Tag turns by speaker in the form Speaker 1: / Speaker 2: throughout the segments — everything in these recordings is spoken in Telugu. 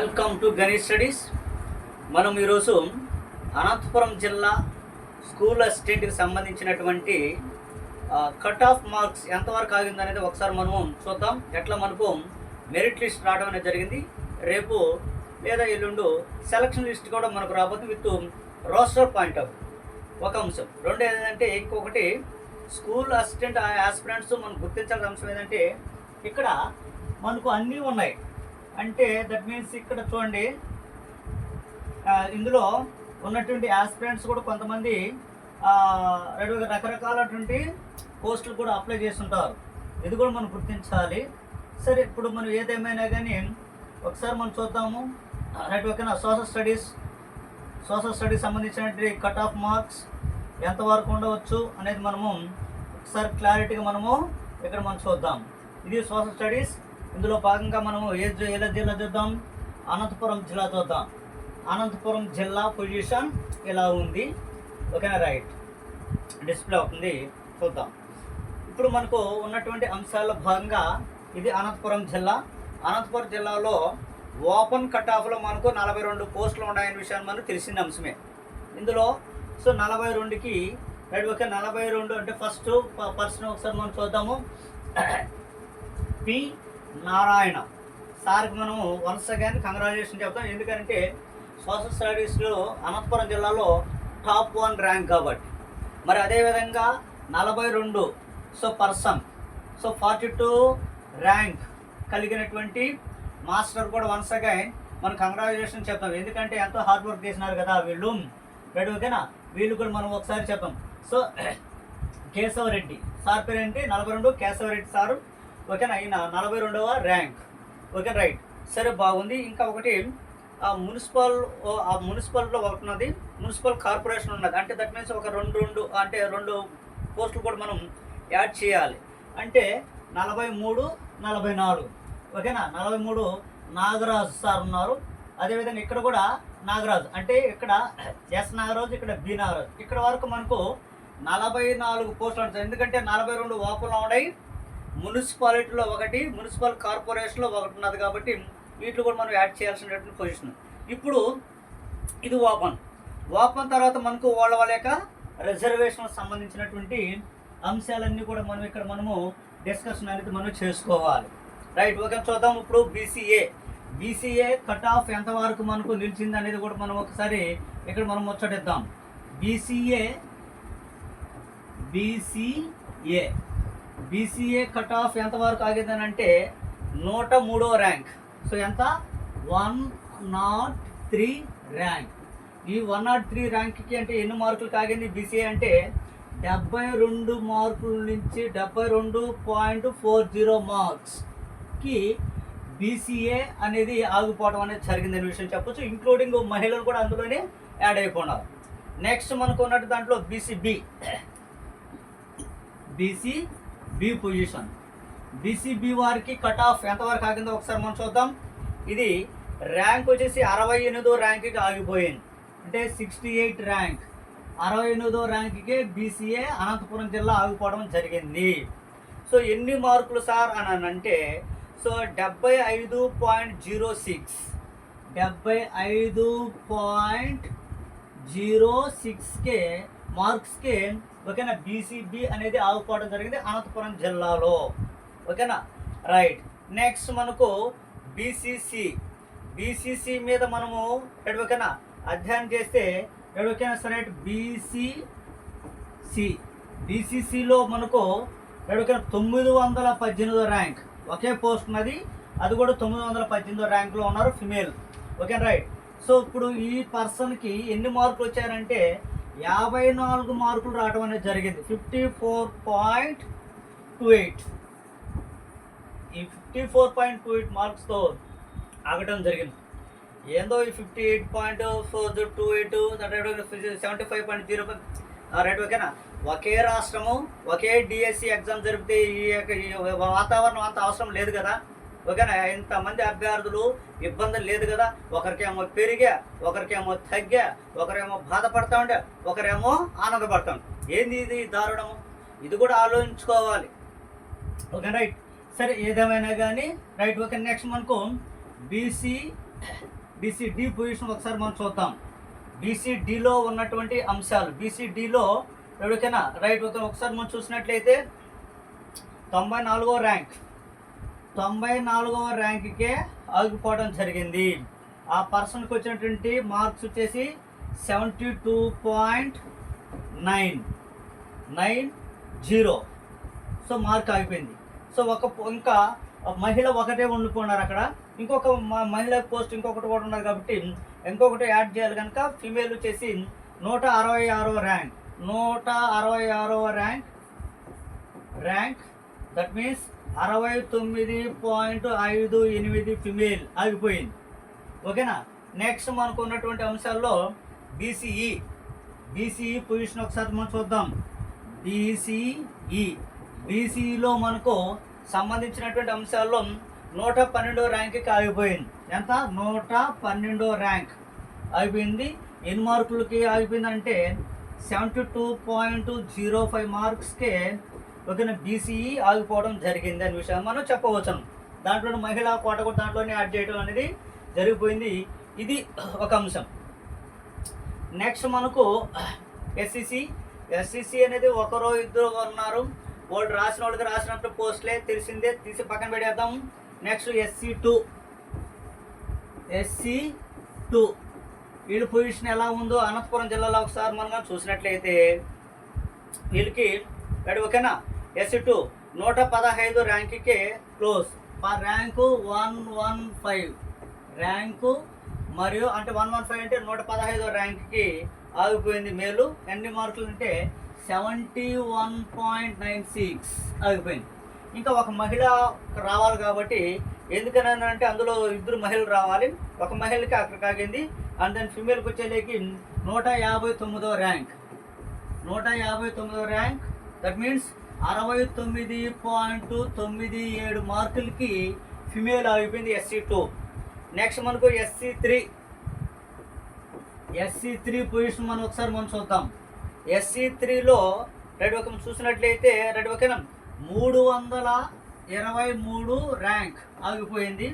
Speaker 1: Welcome to Ganesh studies. మనం ఈరోజు అనంతపురం జిల్లా స్కూల్ అసిస్టెంట్కి సంబంధించినటువంటి కట్ ఆఫ్ మార్క్స్ ఎంతవరకు ఆగింది అనేది ఒకసారి మనము చూద్దాం. ఎట్లా మనకు మెరిట్ లిస్ట్ రావడం అనేది జరిగింది. రేపు లేదా ఎల్లుండు సెలక్షన్ లిస్ట్ కూడా మనకు రాబోతుంది విత్ రోస్టర్ పాయింట్ ఆఫ్ ఒక అంశం. రెండు ఏంటంటే ఇంకొకటి స్కూల్ అసిస్టెంట్ ఆస్పిరెంట్స్ మనం గుర్తించాల్సిన అంశం ఏంటంటే ఇక్కడ మనకు అన్నీ ఉన్నాయి. అంటే దట్ మీన్స్ ఇక్కడ చూడండి, ఇందులో ఉన్నటువంటి ఆస్పిరెంట్స్ కూడా కొంతమంది రకరకాలటువంటి పోస్టులు కూడా అప్లై చేస్తుంటారు. ఇది కూడా మనం గుర్తించాలి. సరే, ఇప్పుడు మనం ఏదేమైనా కానీ ఒకసారి మనం చూద్దాము. రైట్, ఓకేనా. సోషల్ స్టడీస్ సంబంధించినటువంటి కట్ ఆఫ్ మార్క్స్ ఎంతవరకు ఉండవచ్చు అనేది మనము ఒకసారి క్లారిటీగా మనము ఇక్కడ మనం చూద్దాం. ఇది సోషల్ స్టడీస్. ఇందులో భాగంగా మనము ఏ జిల్లా చూద్దాం, అనంతపురం జిల్లా చూద్దాం. అనంతపురం జిల్లా పొజిషన్ ఇలా ఉంది, ఓకేనా. రైట్, డిస్ప్లే అవుతుంది, చూద్దాం. ఇప్పుడు మనకు ఉన్నటువంటి అంశాల్లో భాగంగా ఇది అనంతపురం జిల్లా. అనంతపురం జిల్లాలో ఓపెన్ కట్ ఆఫ్లో మనకు 42 పోస్టులు ఉన్నాయనే విషయాన్ని మనకు తెలిసిన అంశమే. ఇందులో 42కి రైట్, ఓకే. 42 అంటే ఫస్ట్ పర్సన్ ఒకసారి మనం చూద్దాము. పి నారాయణ సార్కి మనము వన్స్ అగైన్ కంగ్రాచులేషన్ చెప్తాం. ఎందుకంటే సోషల్ స్టడీస్లో అనంతపురం జిల్లాలో టాప్ 1 ర్యాంక్ కాబట్టి. మరి అదేవిధంగా 42 పర్సన్ 42 ర్యాంక్ కలిగినటువంటి మాస్టర్ కూడా వన్స్ అగైన్ మనం కంగ్రాచులేషన్ చెప్తాం. ఎందుకంటే ఎంతో హార్డ్ వర్క్ చేసినారు కదా వీళ్ళు, రైట్, ఓకేనా. వీళ్ళు కూడా మనం ఒకసారి చెప్తాం. కేశవరెడ్డి సార్ పేరేంటి, 42 కేశవరెడ్డి సారు, ఓకేనా. ఈయన 42వ ర్యాంక్, ఓకే. రైట్, సరే, బాగుంది. ఇంకా ఒకటి మున్సిపల్లో ఒకటి ఉన్నది, మున్సిపల్ కార్పొరేషన్ ఉన్నది. అంటే దట్ మీన్స్ ఒక రెండు పోస్టులు కూడా మనం యాడ్ చేయాలి. అంటే 43, 44, ఓకేనా. 43 నాగరాజు సార్ ఉన్నారు. అదేవిధంగా ఇక్కడ కూడా నాగరాజు, అంటే ఇక్కడ ఎస్ నాగరాజు, ఇక్కడ బి నాగరాజు. ఇక్కడ వరకు మనకు 44 పోస్టులు ఉంటాయి. ఎందుకంటే 42 ఓపెన్లో ఉన్నాయి, మున్సిపాలిటీలో ఒకటి, మున్సిపల్ కార్పొరేషన్లో ఒకటి ఉన్నది కాబట్టి వీటిలో కూడా మనం యాడ్ చేయాల్సినటువంటి పొజిషన్. ఇప్పుడు ఇది ఓపెన్ తర్వాత మనకు వాళ్ళ యొక్క రిజర్వేషన్ సంబంధించినటువంటి అంశాలన్నీ కూడా మనం ఇక్కడ మనము డిస్కషన్ అనేది మనం చేసుకోవాలి. Right, okay. చూద్దాం. ఇప్పుడు బీసీఏ కట్ ఆఫ్ ఎంతవరకు మనకు నిలిచింది అనేది కూడా మనం ఒకసారి ఇక్కడ మనం ముచ్చటిద్దాం. బీసీఏ కట్ ఆఫ్ ఎంతవరకు ఆగిందని అంటే 103వ ర్యాంక్. ఎంత, 103 ర్యాంక్. ఈ 103 ర్యాంక్కి అంటే ఎన్ని మార్కులు ఆగింది బీసీఏ అంటే 72 మార్కుల నుంచి 72.40 మార్క్స్కి బీసీఏ అనేది ఆగిపోవడం అనేది జరిగిందనే విషయం చెప్పొచ్చు. ఇంక్లూడింగ్ మహిళలు కూడా అందులోనే యాడ్ అయిపోయినారు. నెక్స్ట్ మనకు ఉన్నట్టు దాంట్లో బీసీబీ పొజిషన్. బీసీబీ వారికి కట్ ఆఫ్ ఎంతవరకు ఆగిందో ఒకసారి మనం చూద్దాం. ఇది ర్యాంక్ వచ్చేసి 68వ ర్యాంక్కి ఆగిపోయింది. అంటే 68 ర్యాంక్, 68వ ర్యాంక్కి బీసీఏ అనంతపురం జిల్లా ఆగిపోవడం జరిగింది. ఎన్ని మార్కులు సార్ అని అంటే 75.06, 75.06కే మార్క్స్కి, ఓకేనా, బీసీబీ అనేది ఆగిపోవడం జరిగింది అనంతపురం జిల్లాలో, ఓకేనా. రైట్, నెక్స్ట్ మనకు బీసీసీ మీద మనము ఓకేనా అధ్యయనం చేస్తే ఓకేనా సరే. బీసీసీలో మనకు ఓకేనా 918వ ర్యాంక్, ఒకే పోస్ట్ ఉన్నది, అది కూడా 918వ ర్యాంక్లో ఉన్నారు ఫిమేల్, ఓకే. రైట్, ఇప్పుడు ఈ పర్సన్కి ఎన్ని మార్కులు వచ్చారంటే 54 మార్కులు రావడం అనేది జరిగింది. 54.28, ఈ 54.28 మార్క్స్తో ఆగటం జరిగింది. ఏందో ఈ 58.428 75.05 రైట్, ఓకేనా. ఒకే రాష్ట్రము, ఒకే డిఎస్సి ఎగ్జామ్ జరిపితే ఈ వాతావరణం అంత అవసరం లేదు కదా, ఓకేనా. ఇంతమంది అభ్యర్థులు ఇబ్బందులు లేదు కదా. ఒకరికేమో పెరిగా, ఒకరికేమో తగ్గా, ఒకరేమో బాధపడతా ఉండే, ఒకరేమో ఆనందపడతా ఉండే. ఏంది ఇది దారుణము? ఇది కూడా ఆలోచించుకోవాలి, ఓకే. రైట్, సరే, ఏదేమైనా కానీ రైట్, ఓకే. నెక్స్ట్ మనకు బీసీ బీసీడీ పొజిషన్ ఒకసారి మనం చూద్దాం. బీసీడీలో ఉన్నటువంటి అంశాలు, బీసీడీలో ఎవరికైనా రైట్ ఒకసారి మనం చూసినట్లయితే 94వ ర్యాంక్, 94వ ర్యాంక్కే ఆగిపోవడం జరిగింది. ఆ పర్సన్కి వచ్చినటువంటి మార్క్స్ వచ్చేసి 72.990. సో మార్క్ ఆగిపోయింది. సో ఇంకా మహిళ ఒకటే ఉండిపోయినారు అక్కడ. ఇంకొక మహిళ పోస్ట్ ఇంకొకటి కూడా ఉన్నది కాబట్టి ఇంకొకటి యాడ్ చేయాలి కనుక ఫీమేల్ వచ్చేసి 166వ ర్యాంక్, 166వ ర్యాంక్ దట్ మీన్స్ 69.58 ఫిమేల్ ఆగిపోయింది. ఓకేనా. నెక్స్ట్ మనకు ఉన్నటువంటి అంశాల్లో బీసీఈ పొజిషన్ ఒకసారి మనం చూద్దాం. బీసీఈలో మనకు సంబంధించినటువంటి అంశాల్లో 112వ ర్యాంక్కి ఆగిపోయింది. ఎంత? 112వ ర్యాంక్ ఆగిపోయింది. ఎన్ని మార్కులకి ఆగిపోయిందంటే 72.05 మార్క్స్కే ఓకేనా బీసీఈ ఆగిపోవడం జరిగింది అనే విషయాన్ని మనం చెప్పవచ్చును. దాంట్లో మహిళా కోట కూడా దాంట్లోనే యాడ్ చేయడం అనేది జరిగిపోయింది. ఇది ఒక అంశం. నెక్స్ట్ మనకు ఎస్సీసీ అనేది ఒకరో ఇద్దరు ఉన్నారు. వాళ్ళు రాసిన వాళ్ళకి రాసినప్పుడు పోస్టులే తెలిసిందే, తీసి పక్కన పెట్టేద్దాం. నెక్స్ట్ ఎస్సీ2 వీళ్ళ పొజిషన్ ఎలా ఉందో అనంతపురం జిల్లాలో ఒకసారి మనం చూసినట్లయితే వీళ్ళకి ఓకేనా ఎస్సీ2 115 ర్యాంక్కే క్లోజ్. ర్యాంకు 115 ర్యాంకు మరియు అంటే 115 అంటే 115వ ర్యాంక్కి ఆగిపోయింది మేలు. ఎన్ని మార్కులు అంటే 71.96 ఆగిపోయింది. ఇంకా ఒక మహిళ రావాలి కాబట్టి ఎందుకని అంటే అందులో ఇద్దరు మహిళలు రావాలి, ఒక మహిళకి అక్కడికి ఆగింది. అండ్ దెన్ ఫిమేల్కి వచ్చేలేకి 159వ ర్యాంక్, 159వ ర్యాంక్ దట్ మీన్స్ 69.97 మార్కులకి ఫిమేల్ ఆగిపోయింది ఎస్సీ2. నెక్స్ట్ మనకు ఎస్సీ3 పొజిషన్ మనం ఒకసారి చూద్దాం. ఎస్సీ3లో ఒక చూసినట్లయితే ఓకేనా 323 ర్యాంక్ ఆగిపోయింది.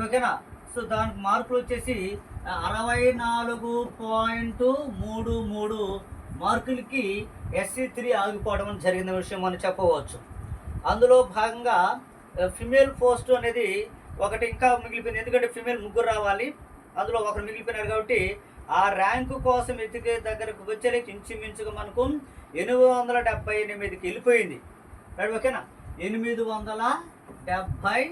Speaker 1: ఓకేనా. సో దానికి మార్కులు వచ్చేసి 64.33 మార్కులకి ఎస్సీ3 ఆగిపోవడం జరిగిన విషయం మనం చెప్పవచ్చు. అందులో భాగంగా ఫిమేల్ పోస్ట్ అనేది ఒకటి ఇంకా మిగిలిపోయింది. ఎందుకంటే ఫిమేల్ ముగ్గురు రావాలి, అందులో ఒకరు మిగిలిపోయినారు కాబట్టి ఆ ర్యాంకు కోసం ఎతికే దగ్గరకు వచ్చేకి ఇంచుమించుగా మనకు 878కి వెళ్ళిపోయింది. ఓకేనా 870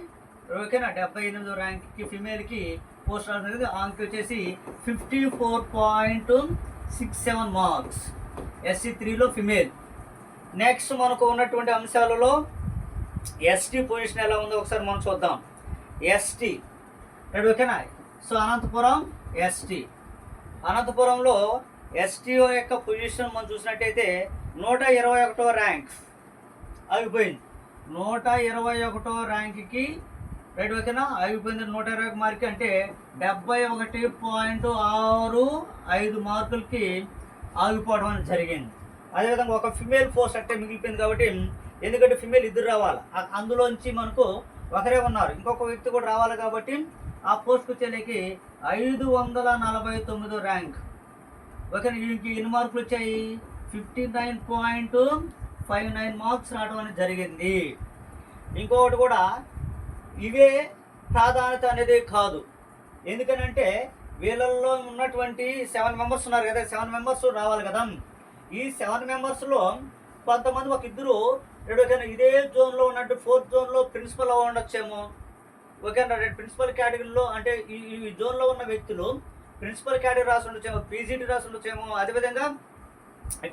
Speaker 1: ఓకేనా 78వ ర్యాంక్కి ఫిమేల్కి పోస్ట్ రావడం. ఆమెకి వచ్చేసి 54.67 మార్క్స్ ఎస్సీ3లో ఫిమేల్. నెక్స్ట్ మనకు ఉన్నటువంటి అంశాలలో ఎస్టీ పొజిషన్ ఎలా ఉందో ఒకసారి మనం చూద్దాం. ఎస్టీ ఓకేనా. సో అనంతపురంలో ఎస్టీ యొక్క పొజిషన్ మనం చూసినట్టయితే 121వ ర్యాంక్ ఆగిపోయింది. 121వ ర్యాంక్కి ఓకేనా ఆగిపోయింది. 120 మార్క్ అంటే 71.65 మార్కులకి ఆగిపోవడం జరిగింది. అదేవిధంగా ఒక ఫిమేల్ పోస్ట్ అంటే మిగిలిపోయింది కాబట్టి ఎందుకంటే ఫిమేల్ ఇద్దరు రావాలి, అందులోంచి మనకు ఒకరే ఉన్నారు, ఇంకొక వ్యక్తి కూడా రావాలి కాబట్టి ఆ పోస్ట్కి వచ్చేకి 549వ ర్యాంక్. ఓకే వీళ్ళకి ఎన్ని మార్కులు వచ్చాయి? 59.59 మార్క్స్ రావడం అనేది జరిగింది. ఇంకొకటి కూడా ఇవే ప్రాధాన్యత అనేది కాదు. ఎందుకనంటే వీళ్ళల్లో ఉన్నటువంటి 7 మెంబర్స్ ఉన్నారు కదా, 7 మెంబర్స్ రావాలి కదా. ఈ 7 మెంబర్స్లో కొంతమంది ఒక ఇద్దరు ఇదే జోన్లో ఉన్నట్టు 4th జోన్లో ప్రిన్సిపల్ ఉండొచ్చేమో. ఓకేనా ప్రిన్సిపల్ కేటగిరీలో అంటే ఈ జోన్లో ఉన్న వ్యక్తులు ప్రిన్సిపల్ కేటగిరీ రాసి ఉండొచ్చేమో, పీజీటీ రాసి ఉండొచ్చేమో, అదేవిధంగా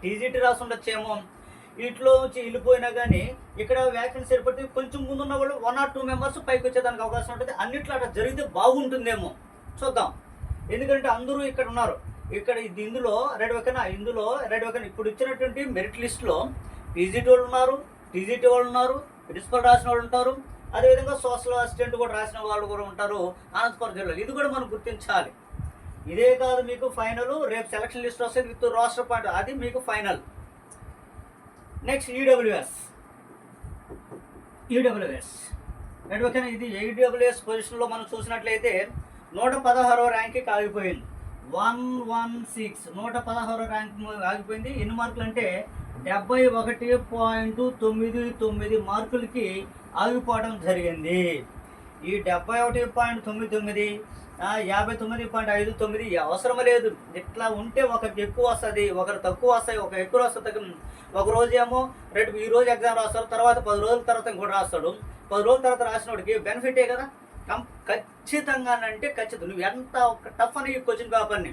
Speaker 1: టీజీటీ రాసి ఉండొచ్చేమో. వీటిలో నుంచి వెళ్ళిపోయినా కానీ ఇక్కడ వ్యాకెన్సీ ఏర్పడితే కొంచెం ముందున్న వాళ్ళు 1 or 2 మెంబర్స్ పైకి వచ్చేదానికి అవకాశం ఉంటుంది. అన్నిట్లో అట్లా జరిగితే బాగుంటుందేమో చూద్దాం. ఎందుకంటే అందరూ ఇక్కడ ఉన్నారు. ఇక్కడ ఇందులో ఓకేనా ఇప్పుడు ఇచ్చినటువంటి మెరిట్ లిస్టులో పీజీటీ వాళ్ళు ఉన్నారు, టీజీటీ వాళ్ళు ఉన్నారు, ప్రిన్సిపల్ రాసిన వాళ్ళు ఉంటారు, అదేవిధంగా సోషల్ అసిస్టెంట్ కూడా రాసిన వాళ్ళు కూడా ఉంటారు అనంతపురం జిల్లాలో. ఇది కూడా మనం గుర్తించాలి. ఇదే కాదు మీకు ఫైనల్, రేపు సెలక్షన్ లిస్ట్ వస్తుంది విత్ రోస్టర్ పాయింట్, అది మీకు ఫైనల్. నెక్స్ట్ ఈడబ్ల్యూఎస్ ఓకేనా ఇది ఈడబ్ల్యూఎస్ పొజిషన్లో మనం చూసినట్లయితే 116వ ర్యాంక్కి ఆగిపోయింది. 116 116వ ర్యాంక్ ఆగిపోయింది. ఎన్ని మార్కులు అంటే 71.99 మార్కులకి ఆగిపోవడం జరిగింది. ఈ 71.99 59.59 అవసరం లేదు. ఇట్లా ఉంటే ఒకరికి ఎక్కువ వస్తుంది, ఒకరు తక్కువ వస్తాయి, ఒక ఎక్కువ వస్తుంది. ఒక రోజు ఏమో ఈ రోజు ఎగ్జామ్ రాస్తాడు, తర్వాత 10 రోజుల తర్వాత ఇంకోటి రాస్తాడు. 10 రోజుల తర్వాత రాసిన వాడికి బెనిఫిటే కదా. ఖచ్చితంగానంటే ఖచ్చితంగా నువ్వు ఎంత ఒక టఫ్ అని క్వశ్చన్ పేపర్ని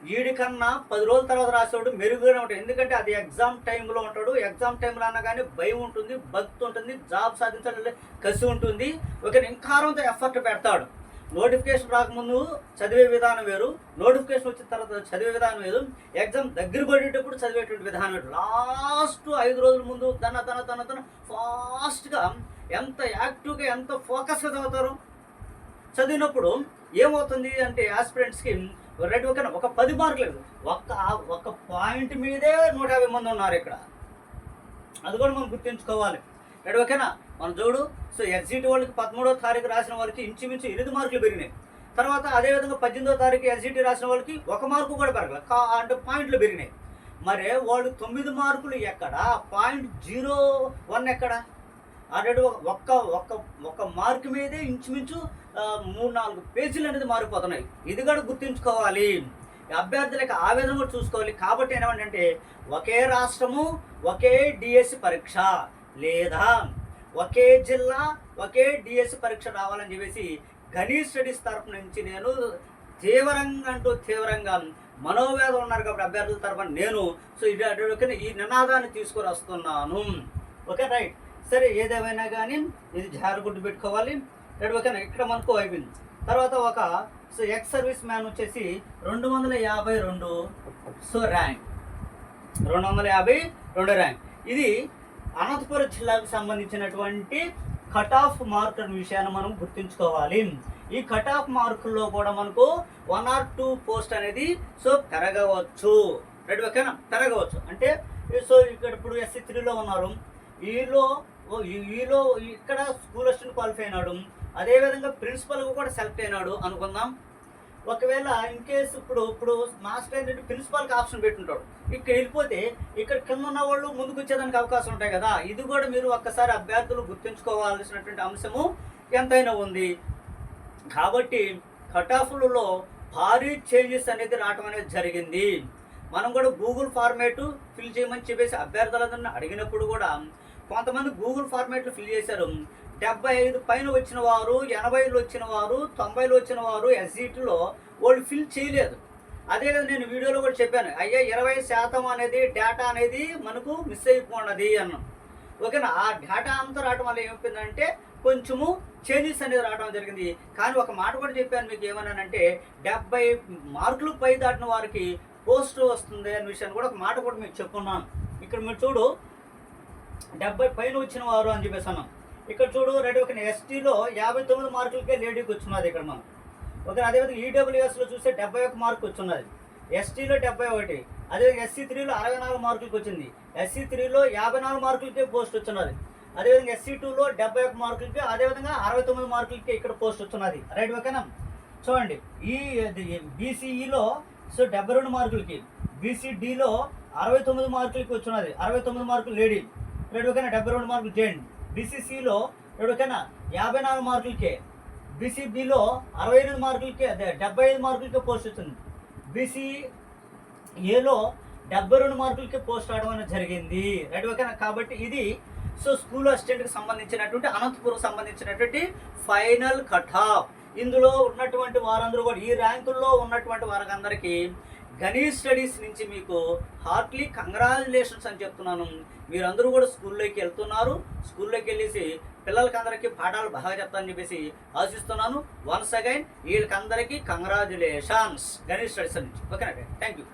Speaker 1: వీడికన్నా 10 రోజుల తర్వాత రాసేవాడు మెరుగుగానే ఉంటాడు. ఎందుకంటే అది ఎగ్జామ్ టైంలో ఉంటాడు. ఎగ్జామ్ టైంలో అన్నా కానీ భయం ఉంటుంది, భక్తి ఉంటుంది, జాబ్ సాధించాలంటే కసి ఉంటుంది. ఓకే, ఇంకారంతో ఎఫర్ట్ పెడతాడు. నోటిఫికేషన్ రాకముందు చదివే విధానం వేరు, నోటిఫికేషన్ వచ్చిన తర్వాత చదివే విధానం వేరు, ఎగ్జామ్ దగ్గర పడేటప్పుడు చదివేటువంటి విధానం వేరు. లాస్ట్ 5 రోజుల ముందు తన ఫాస్ట్గా ఎంత యాక్టివ్గా ఎంత ఫోకస్గా చదువుతారు. చదివినప్పుడు ఏమవుతుంది అంటే ఆస్పిరెంట్స్కి ఒక 10 మార్కులు ఒక పాయింట్ మీదే 150 మంది ఉన్నారు ఇక్కడ. అది కూడా మనం గుర్తుంచుకోవాలి. ఓకేనా, మనం చూడు. సో ఎగ్జిట్ వాళ్ళకి 13వ తారీఖు రాసిన వాళ్ళకి ఇంచుమించు 8 మార్కులు పెరిగినాయి. తర్వాత అదేవిధంగా 18వ తారీఖు ఎగ్జిట్ రాసిన వాళ్ళకి 1 మార్కు కూడా పెరగలేదు, అంటే పాయింట్లు పెరిగినాయి. మరి వాళ్ళు 9 మార్కులు ఎక్కడ, 0.01 ఎక్కడ? ఆల్రెడీ ఒక్క మార్కు మీదే ఇంచుమించు 3-4 పేజీలు అనేది మారిపోతున్నాయి. ఇది కూడా గుర్తుంచుకోవాలి. అభ్యర్థులకు ఆవేదన కూడా చూసుకోవాలి. కాబట్టి ఏమంటే ఒకే రాష్ట్రము ఒకే డిఎస్సి పరీక్ష, లేదా ఒకే జిల్లా ఒకే డిఎస్సి పరీక్ష రావాలని చెప్పేసి గణేష్ స్టడీస్ తరఫు నుంచి నేను తీవ్రంగా మనోవేదన ఉన్నారు కాబట్టి అభ్యర్థుల తరఫున నేను ఈ నినాదాన్ని తీసుకొని వస్తున్నాను. Okay, right. సరే, ఏదేమైనా కానీ ఇది జాగ్రత్త పెట్టుకోవాలి. ఓకేనా, ఇక్కడ మనకు అయిపోయింది. తర్వాత ఎక్స్ సర్వీస్ మ్యాన్ వచ్చేసి 252 ర్యాంక్, 252 ర్యాంక్. ఇది అనంతపురం జిల్లాకు సంబంధించినటువంటి కట్ ఆఫ్ మార్కుల విషయాన్ని మనం గుర్తుంచుకోవాలి. ఈ కట్ ఆఫ్ మార్కుల్లో కూడా మనకు 1 or 2 పోస్ట్ అనేది పెరగవచ్చు. ఓకేనా, పెరగవచ్చు. అంటే ఇక్కడ ఇప్పుడు SC3లో ఉన్నారు, ఈలో ఇక్కడ స్కూల్ అసిస్టెంట్ క్వాలిఫై అయినాడు, అదేవిధంగా ప్రిన్సిపల్గా కూడా సెలెక్ట్ అయినాడు అనుకుందాం. ఒకవేళ ఇన్ కేసు ఇప్పుడు మాస్టర్ ఏంటంటే ప్రిన్సిపల్కి ఆప్షన్ పెట్టుంటాడు, ఇక్కడ వెళ్ళిపోతే ఇక్కడ కింద ఉన్న వాళ్ళు ముందుకు వచ్చేదానికి అవకాశం ఉంటాయి కదా. ఇది కూడా మీరు ఒక్కసారి అభ్యర్థులు గుర్తుంచుకోవాల్సినటువంటి అంశము ఎంతైనా ఉంది. కాబట్టి కట్ ఆఫ్లలో భారీ చేంజెస్ అనేది రావడం అనేది జరిగింది. మనం కూడా గూగుల్ ఫార్మేట్ ఫిల్ చేయమని చెప్పేసి అభ్యర్థులందరినీ అడిగినప్పుడు కూడా కొంతమంది గూగుల్ ఫార్మేట్లు ఫిల్ చేశారు. 75 పైన వచ్చిన వారు, 80లో వచ్చిన వారు, 90లో వచ్చిన వారు ఎస్జిటిలో వాళ్ళు ఫిల్ చేయలేదు. అదే కదా నేను వీడియోలో కూడా చెప్పాను, అయ్యా 20% అనేది డేటా అనేది మనకు మిస్ అయిపోయినది అన్నాం. ఓకేనా, ఆ డేటా అంతా రావడం వల్ల ఏమైపోయిందంటే కొంచెము చేంజెస్ అనేది రావడం జరిగింది. కానీ ఒక మాట కూడా చెప్పాను మీకు, ఏమన్నానంటే 70 మార్కులు పై దాటిన వారికి పోస్ట్ వస్తుంది అనే విషయాన్ని కూడా ఒక మాట కూడా మీకు చెప్పుకున్నాను. ఇక్కడ మీరు చూడు 70 పైన వచ్చిన వారు అని చెప్పేసి అన్నాం. ఇక్కడ చూడు ఒక ఎస్టీలో 59 మార్కులకే లేడీకి వచ్చినది ఇక్కడ మనం. ఓకే, అదేవిధంగా ఈడబ్ల్యూఎస్లో చూస్తే 71 మార్కు వచ్చిన్నది, ఎస్టీలో 71, అదేవిధంగా SC3లో 64 మార్కులకి వచ్చింది, SC3లో 54 మార్కులకే పోస్ట్ వచ్చినది, అదేవిధంగా SC2లో 71 మార్కులకి, అదేవిధంగా 69 మార్కులకి ఇక్కడ పోస్ట్ వచ్చినది. రైట్, ఓకేనా. చూడండి, ఈ బీసీఈలో 72 మార్కులకి, బీసీడీలో 69 మార్కులకి వచ్చినది, 69 మార్కులు లేడీ. రైట్, ఓకేనా, 72 మార్కులు జెంట్. బీసీసీలో ఓకేనా 54 మార్కులకే, బీసీబీలో 68 మార్కులకే, అదే 75 మార్కులకే పోస్ట్ వచ్చింది, బీసీఏలో 72 మార్కులకే పోస్ట్ రావడం అనేది జరిగింది. రైట్, ఓకేనా. కాబట్టి ఇది స్కూల్ అసిస్టెంట్కి సంబంధించినటువంటి అనంతపురం సంబంధించినటువంటి ఫైనల్ కట్ ఆఫ్. ఇందులో ఉన్నటువంటి వారందరూ కూడా, ఈ ర్యాంకుల్లో ఉన్నటువంటి వారందరికీ గణేష్ స్టడీస్ నుంచి మీకు హార్ట్లీ కంగ్రాచులేషన్స్ అని చెప్తున్నాను. మీరందరూ కూడా స్కూల్లోకి వెళ్తున్నారు, స్కూల్లోకి వెళ్ళేసి పిల్లలకందరికీ పాఠాలు బాగా చెప్తానని చెప్పేసి ఆశిస్తున్నాను. వన్స్ అగైన్ వీళ్ళకందరికీ కంగ్రాచులేషన్స్ గణేష్ స్టడీస్ నుంచి. ఓకేనా, థ్యాంక్ యూ.